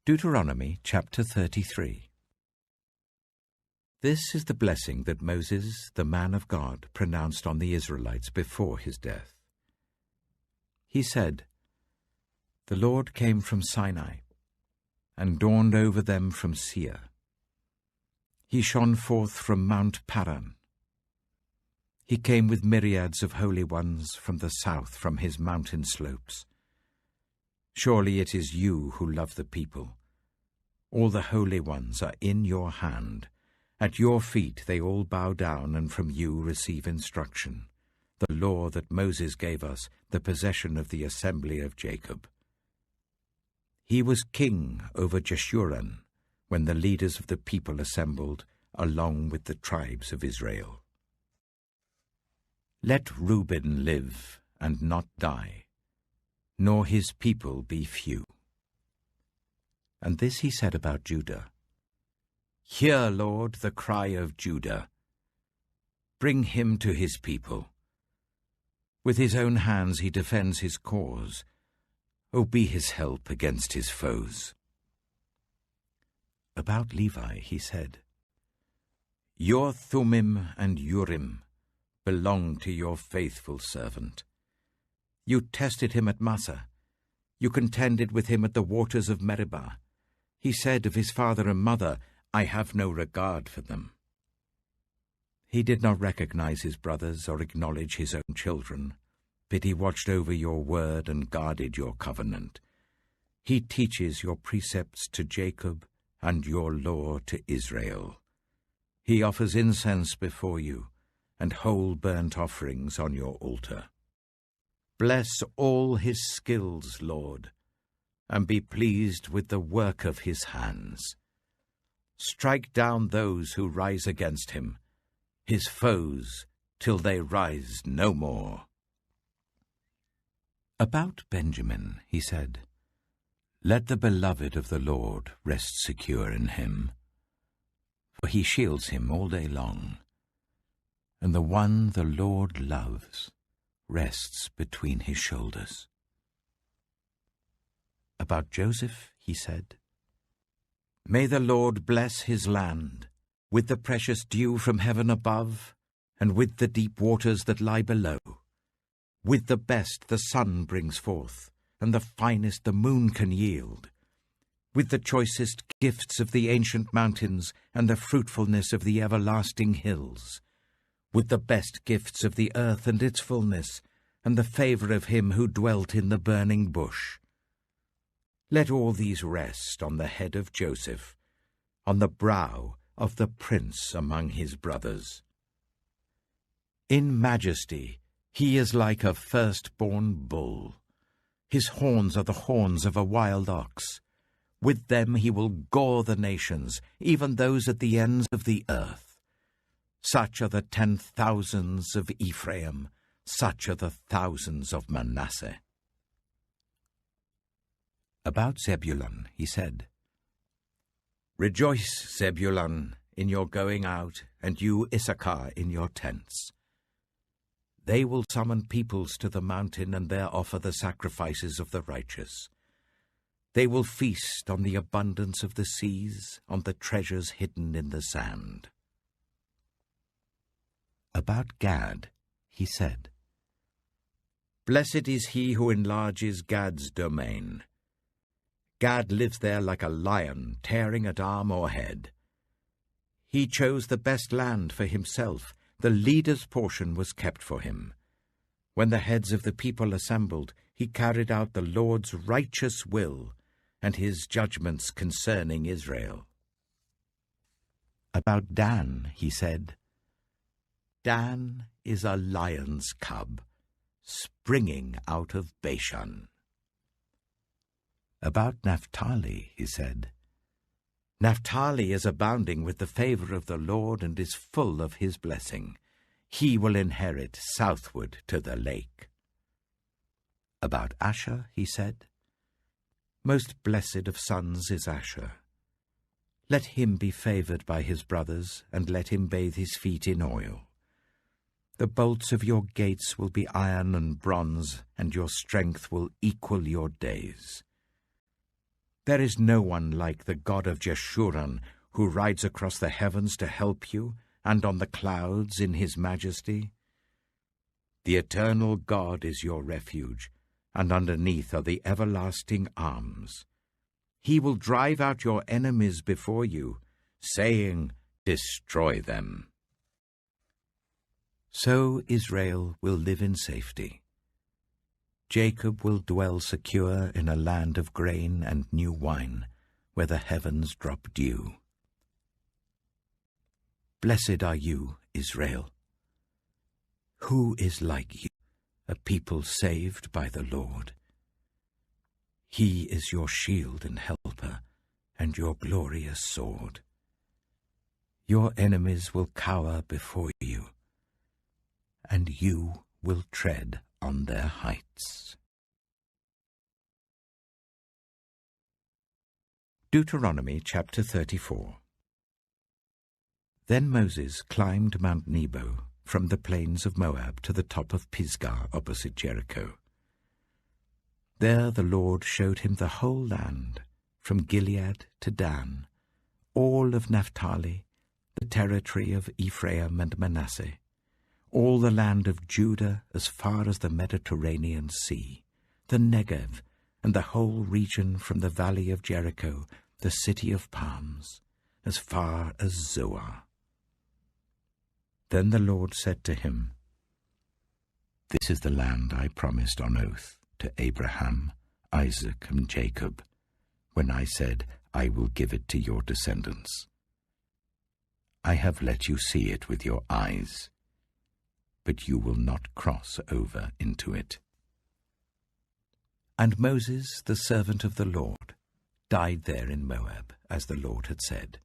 Deuteronomy chapter 33. This is the blessing that Moses, the man of God, pronounced on the Israelites before his death. He said, "The Lord came from Sinai, and dawned over them from Seir. He shone forth from Mount Paran. He came with myriads of holy ones from the south, from his mountain slopes. Surely it is you who love the people. All the holy ones are in your hand. At your feet they all bow down, and from you receive instruction, the law that Moses gave us, the possession of the assembly of Jacob. He was king over Jeshurun when the leaders of the people assembled, along with the tribes of Israel. Let Reuben live and not die, nor his people be few." And this he said about Judah. "Hear, Lord, the cry of Judah. Bring him to his people. With his own hands he defends his cause. O be his help against his foes." About Levi he said, "Your Thummim and Urim belong to your faithful servant. You tested him at Massah. You contended with him at the waters of Meribah. He said of his father and mother, 'I have no regard for them.' He did not recognize his brothers or acknowledge his own children, but he watched over your word and guarded your covenant. He teaches your precepts to Jacob and your law to Israel. He offers incense before you and whole burnt offerings on your altar. Bless all his skills, Lord, and be pleased with the work of his hands. Strike down those who rise against him, his foes, till they rise no more." About Benjamin he said, "Let the beloved of the Lord rest secure in him, for he shields him all day long, and the one the Lord loves rests between his shoulders." About Joseph he said, "May the Lord bless his land with the precious dew from heaven above, and with the deep waters that lie below. With the best the sun brings forth, and the finest the moon can yield. With the choicest gifts of the ancient mountains, and the fruitfulness of the everlasting hills. With the best gifts of the earth and its fullness, and the favor of him who dwelt in the burning bush. Let all these rest on the head of Joseph, on the brow of the prince among his brothers. In majesty he is like a firstborn bull. His horns are the horns of a wild ox. With them he will gore the nations, even those at the ends of the earth. Such are the 10,000s of Ephraim, such are the thousands of Manasseh." About Zebulun he said, "Rejoice, Zebulun, in your going out, and you, Issachar, in your tents. They will summon peoples to the mountain, and there offer the sacrifices of the righteous. They will feast on the abundance of the seas, on the treasures hidden in the sand." About Gad he said, "Blessed is he who enlarges Gad's domain. Gad lives there like a lion, tearing at arm or head. He chose the best land for himself. The leader's portion was kept for him. When the heads of the people assembled, he carried out the Lord's righteous will and his judgments concerning Israel." About Dan he said, "Dan is a lion's cub, springing out of Bashan." About Naphtali he said, "Naphtali is abounding with the favor of the Lord and is full of his blessing. He will inherit southward to the lake." About Asher he said, "Most blessed of sons is Asher. Let him be favored by his brothers, and let him bathe his feet in oil. The bolts of your gates will be iron and bronze, and your strength will equal your days. There is no one like the God of Jeshurun, who rides across the heavens to help you, and on the clouds in his majesty. The eternal God is your refuge, and underneath are the everlasting arms. He will drive out your enemies before you, saying, "Destroy them." So Israel will live in safety. Jacob will dwell secure in a land of grain and new wine, where the heavens drop dew. Blessed are you, Israel. Who is like you, a people saved by the Lord? He is your shield and helper, and your glorious sword. Your enemies will cower before you, and you will tread on their heights. Deuteronomy chapter 34. Then Moses climbed Mount Nebo from the plains of Moab to the top of Pisgah opposite Jericho. There the Lord showed him the whole land, from Gilead to Dan, all of Naphtali, the territory of Ephraim and Manasseh, all the land of Judah as far as the Mediterranean Sea, the Negev, and the whole region from the valley of Jericho, the city of palms, as far as Zoar. Then the Lord said to him, "This is the land I promised on oath to Abraham, Isaac, and Jacob, when I said, I will give it to your descendants. I have let you see it with your eyes, but you will not cross over into it." And Moses, the servant of the Lord, died there in Moab, as the Lord had said.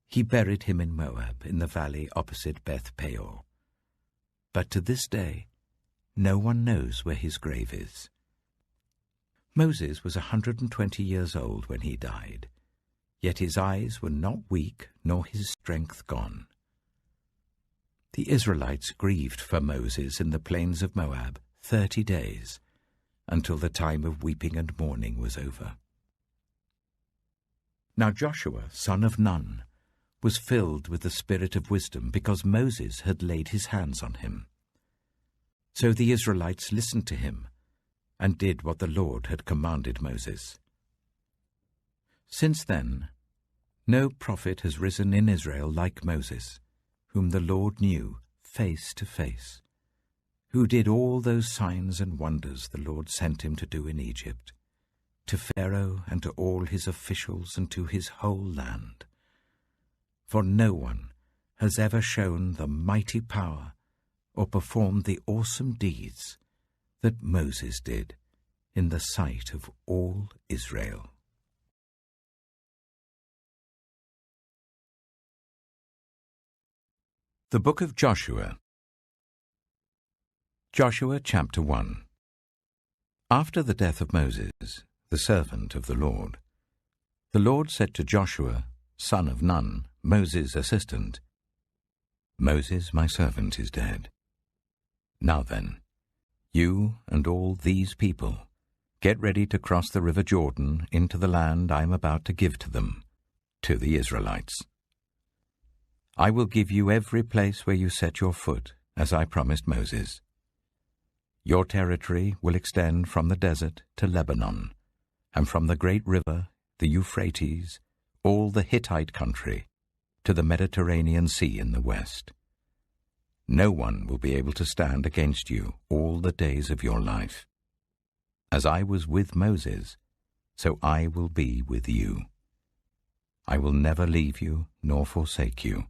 He buried him in Moab, in the valley opposite Beth Peor. But to this day, no one knows where his grave is. Moses was 120 years old when he died, yet his eyes were not weak nor his strength gone. The Israelites grieved for Moses in the plains of Moab 30 days, until the time of weeping and mourning was over. Now Joshua, son of Nun, was filled with the spirit of wisdom, because Moses had laid his hands on him. So the Israelites listened to him, and did what the Lord had commanded Moses. Since then, no prophet has risen in Israel like Moses, whom the Lord knew face to face, who did all those signs and wonders the Lord sent him to do in Egypt, to Pharaoh and to all his officials and to his whole land. For no one has ever shown the mighty power or performed the awesome deeds that Moses did in the sight of all Israel. The Book of Joshua. Joshua chapter 1. After the death of Moses, the servant of the Lord said to Joshua, son of Nun, Moses' assistant, "Moses, my servant, is dead. Now then, you and all these people, get ready to cross the river Jordan into the land I am about to give to them, to the Israelites. I will give you every place where you set your foot, as I promised Moses. Your territory will extend from the desert to Lebanon, and from the great river, the Euphrates, all the Hittite country, to the Mediterranean Sea in the west. No one will be able to stand against you all the days of your life. As I was with Moses, so I will be with you. I will never leave you nor forsake you.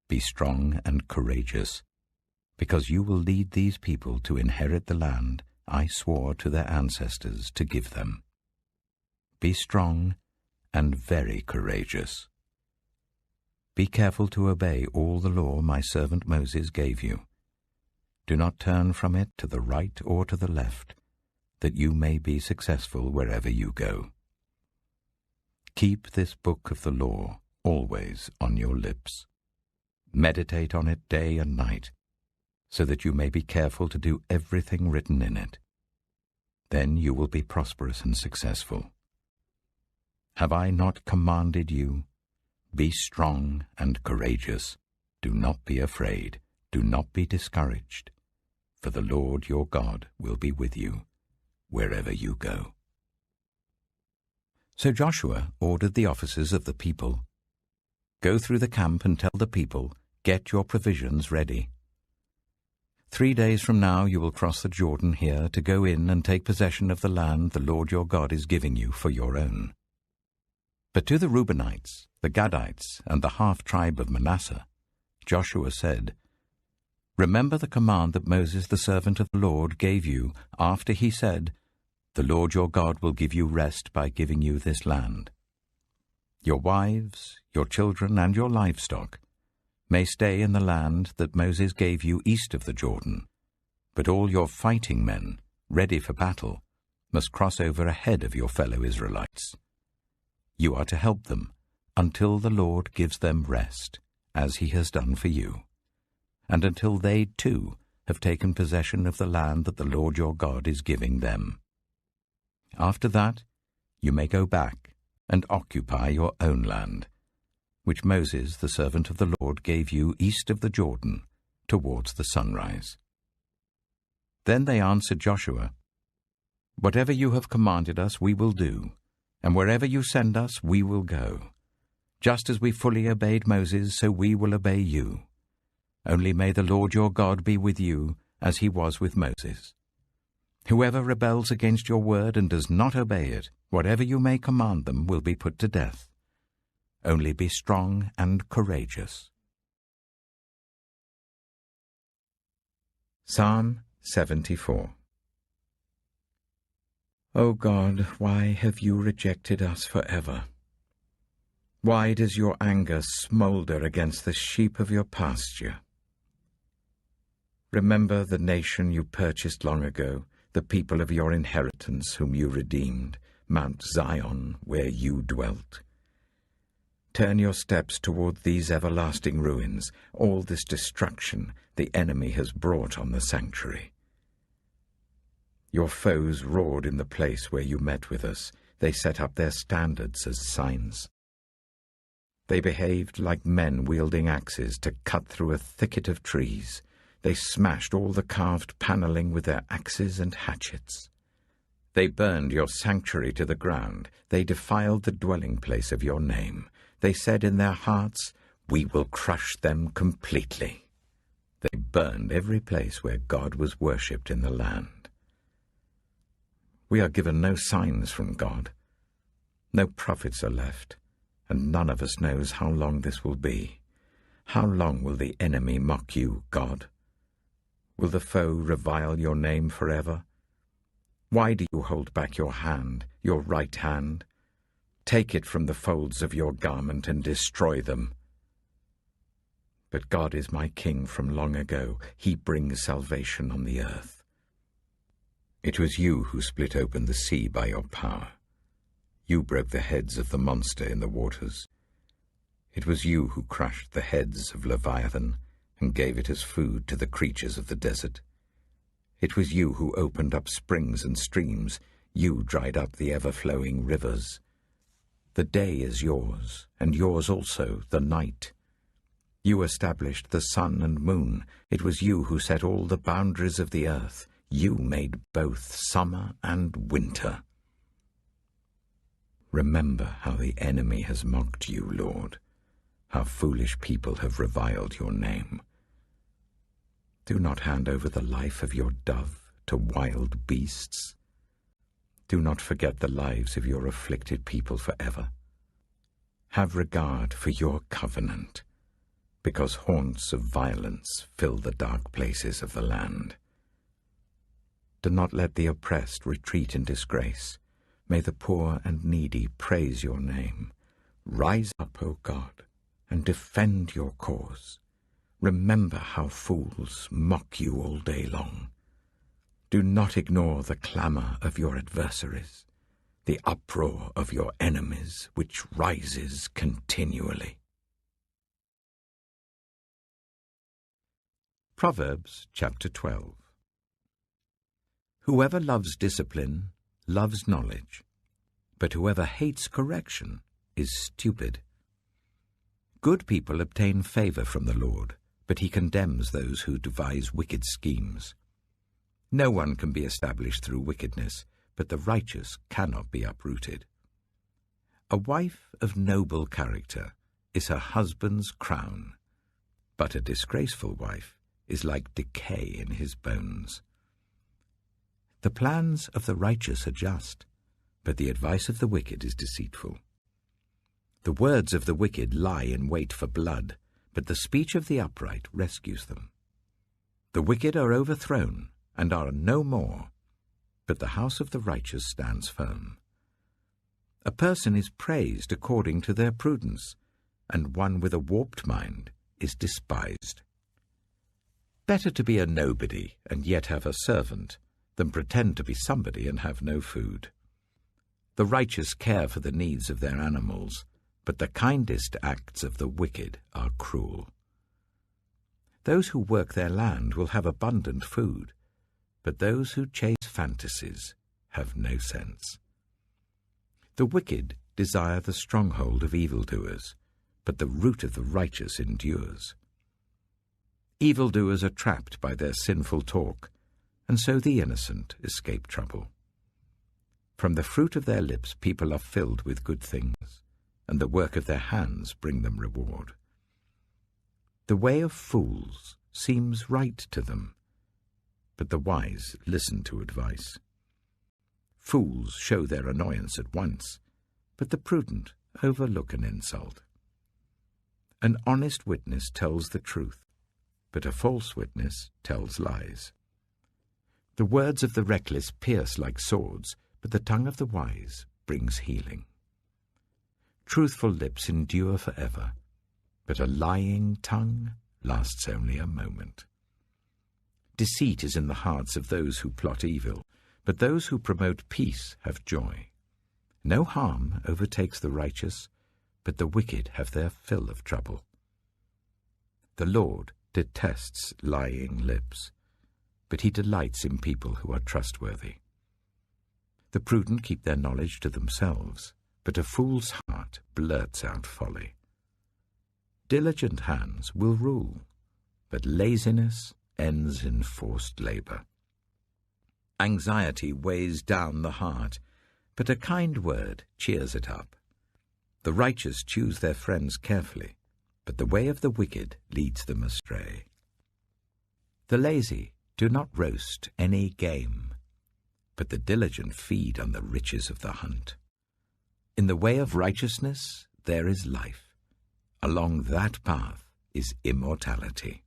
Be strong and courageous, because you will lead these people to inherit the land I swore to their ancestors to give them. Be strong and very courageous. Be careful to obey all the law my servant Moses gave you. Do not turn from it to the right or to the left, that you may be successful wherever you go. Keep this book of the law always on your lips. Meditate on it day and night, so that you may be careful to do everything written in it. Then you will be prosperous and successful. Have I not commanded you? Be strong and courageous. Do not be afraid. Do not be discouraged. For the Lord your God will be with you wherever you go. So Joshua ordered the officers of the people, Go through the camp and tell the people, Get your provisions ready. 3 days from now you will cross the Jordan here to go in and take possession of the land the Lord your God is giving you for your own. But to the Reubenites, the Gadites, and the half-tribe of Manasseh, Joshua said, Remember the command that Moses the servant of the Lord gave you after he said, The Lord your God will give you rest by giving you this land. Your wives, your children, and your livestock may stay in the land that Moses gave you east of the Jordan, but all your fighting men, ready for battle, must cross over ahead of your fellow Israelites. You are to help them until the Lord gives them rest, as he has done for you, and until they too have taken possession of the land that the Lord your God is giving them. After that, you may go back and occupy your own land, which Moses, the servant of the Lord, gave you east of the Jordan, towards the sunrise. Then they answered Joshua, Whatever you have commanded us, we will do, and wherever you send us, we will go. Just as we fully obeyed Moses, so we will obey you. Only may the Lord your God be with you, as he was with Moses. Whoever rebels against your word and does not obey it, whatever you may command them, will be put to death. Only be strong and courageous. Psalm 74. O God, why have you rejected us forever? Why does your anger smolder against the sheep of your pasture? Remember the nation you purchased long ago, the people of your inheritance whom you redeemed, Mount Zion, where you dwelt. Turn your steps toward these everlasting ruins, all this destruction the enemy has brought on the sanctuary. Your foes roared in the place where you met with us. They set up their standards as signs. They behaved like men wielding axes to cut through a thicket of trees. They smashed all the carved paneling with their axes and hatchets. They burned your sanctuary to the ground. They defiled the dwelling place of your name. They said in their hearts, We will crush them completely. They burned every place where God was worshipped in the land. We are given no signs from God. No prophets are left, and none of us knows how long this will be. How long will the enemy mock you, God? Will the foe revile your name forever? Why do you hold back your hand, your right hand? Take it from the folds of your garment and destroy them. But God is my King from long ago. He brings salvation on the earth. It was you who split open the sea by your power. You broke the heads of the monster in the waters. It was you who crushed the heads of Leviathan and gave it as food to the creatures of the desert. It was you who opened up springs and streams. You dried up the ever-flowing rivers. The day is yours, and yours also the night. You established the sun and moon. It was you who set all the boundaries of the earth. You made both summer and winter. Remember how the enemy has mocked you, Lord, how foolish people have reviled your name. Do not hand over the life of your dove to wild beasts. Do not forget the lives of your afflicted people forever. Have regard for your covenant, because haunts of violence fill the dark places of the land. Do not let the oppressed retreat in disgrace. May the poor and needy praise your name. Rise up, O God, and defend your cause. Remember how fools mock you all day long. Do not ignore the clamor of your adversaries, the uproar of your enemies, which rises continually. Proverbs chapter 12. Whoever loves discipline loves knowledge, but whoever hates correction is stupid. Good people obtain favor from the Lord, but he condemns those who devise wicked schemes. No one can be established through wickedness, but the righteous cannot be uprooted. A wife of noble character is her husband's crown, but a disgraceful wife is like decay in his bones. The plans of the righteous are just, but the advice of the wicked is deceitful. The words of the wicked lie in wait for blood, but the speech of the upright rescues them. The wicked are overthrown and are no more, but the house of the righteous stands firm. A person is praised according to their prudence, and one with a warped mind is despised. Better to be a nobody and yet have a servant than pretend to be somebody and have no food. The righteous care for the needs of their animals, but the kindest acts of the wicked are cruel. Those who work their land will have abundant food, but those who chase fantasies have no sense. The wicked desire the stronghold of evildoers, but the root of the righteous endures. Evildoers are trapped by their sinful talk, and so the innocent escape trouble. From the fruit of their lips people are filled with good things, and the work of their hands bring them reward. The way of fools seems right to them, but the wise listen to advice. Fools show their annoyance at once, but the prudent overlook an insult. An honest witness tells the truth, but a false witness tells lies. The words of the reckless pierce like swords, but the tongue of the wise brings healing. Truthful lips endure forever, but a lying tongue lasts only a moment. Deceit is in the hearts of those who plot evil, but those who promote peace have joy. No harm overtakes the righteous, but the wicked have their fill of trouble. The Lord detests lying lips, but he delights in people who are trustworthy. The prudent keep their knowledge to themselves, but a fool's heart blurts out folly. Diligent hands will rule, but laziness ends in forced labor. Anxiety weighs down the heart, but a kind word cheers it up. The righteous choose their friends carefully, but the way of the wicked leads them astray. The lazy do not roast any game, but the diligent feed on the riches of the hunt. In the way of righteousness there is life. Along that path is immortality.